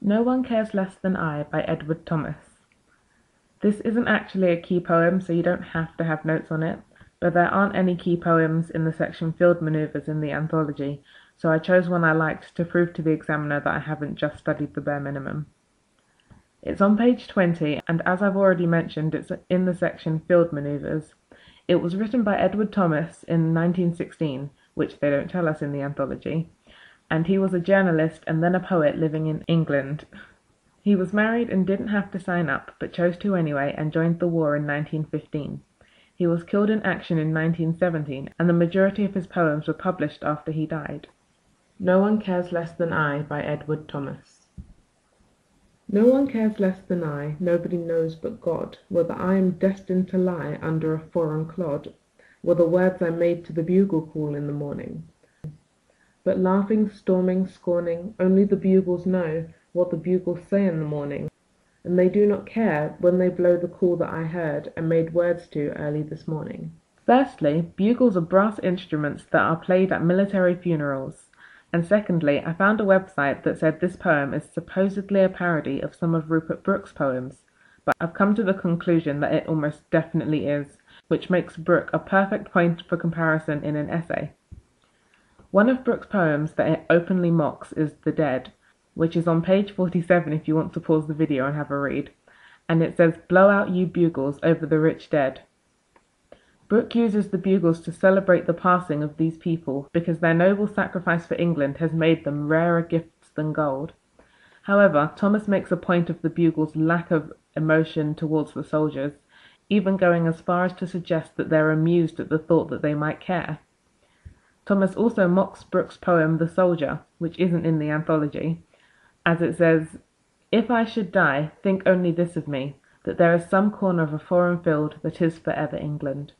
No One Cares Less Than I by Edward Thomas. This isn't actually a key poem, so you don't have to have notes on it, but there aren't any key poems in the section Field Manoeuvres in the anthology, so I chose one I liked to prove to the examiner that I haven't just studied the bare minimum. It's on page 20, and as I've already mentioned, it's in the section Field Manoeuvres. It was written by Edward Thomas in 1916, which they don't tell us in the anthology, and he was a journalist and then a poet living in England. He was married and didn't have to sign up, but chose to anyway and joined the war in 1915. He was killed in action in 1917, and the majority of his poems were published after he died. No One Cares Less Than I by Edward Thomas. No one cares less than I, nobody knows but God, whether I am destined to lie under a foreign clod, were the words I made to the bugle call in the morning. But laughing, storming, scorning, only the bugles know what the bugles say in the morning, and they do not care when they blow the call that I heard and made words to early this morning. Firstly, bugles are brass instruments that are played at military funerals, and secondly, I found a website that said this poem is supposedly a parody of some of Rupert Brooke's poems, but I've come to the conclusion that it almost definitely is, which makes Brooke a perfect point for comparison in an essay. One of Brooke's poems that it openly mocks is The Dead, which is on page 47 if you want to pause the video and have a read, and it says, "Blow out you bugles over the rich dead." Brooke uses the bugles to celebrate the passing of these people because their noble sacrifice for England has made them rarer gifts than gold. However, Thomas makes a point of the bugles' lack of emotion towards the soldiers, even going as far as to suggest that they're amused at the thought that they might care. Thomas also mocks Brooke's poem The Soldier, which isn't in the anthology, as it says, "If I should die, think only this of me, that there is some corner of a foreign field that is forever England."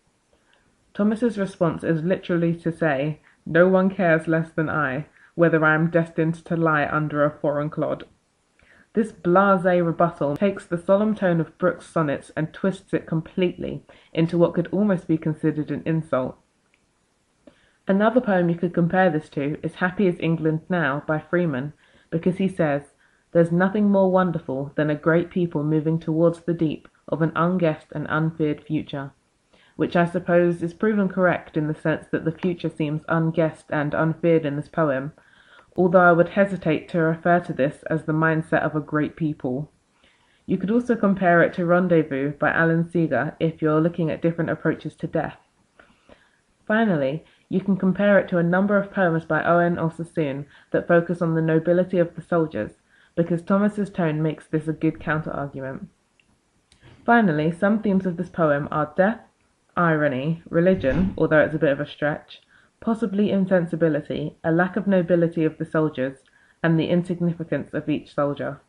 Thomas's response is literally to say, "No one cares less than I, whether I am destined to lie under a foreign clod." This blasé rebuttal takes the solemn tone of Brooke's sonnets and twists it completely into what could almost be considered an insult. Another poem you could compare this to is Happy is England Now by Freeman, because he says, "There's nothing more wonderful than a great people moving towards the deep of an unguessed and unfeared future," which I suppose is proven correct in the sense that the future seems unguessed and unfeared in this poem, although I would hesitate to refer to this as the mindset of a great people. You could also compare it to Rendezvous by Alan Seeger if you're looking at different approaches to death. Finally, you can compare it to a number of poems by Owen or Sassoon that focus on the nobility of the soldiers, because Thomas's tone makes this a good counter-argument. Finally, some themes of this poem are death, irony, religion, although it's a bit of a stretch, possibly insensibility, a lack of nobility of the soldiers, and the insignificance of each soldier.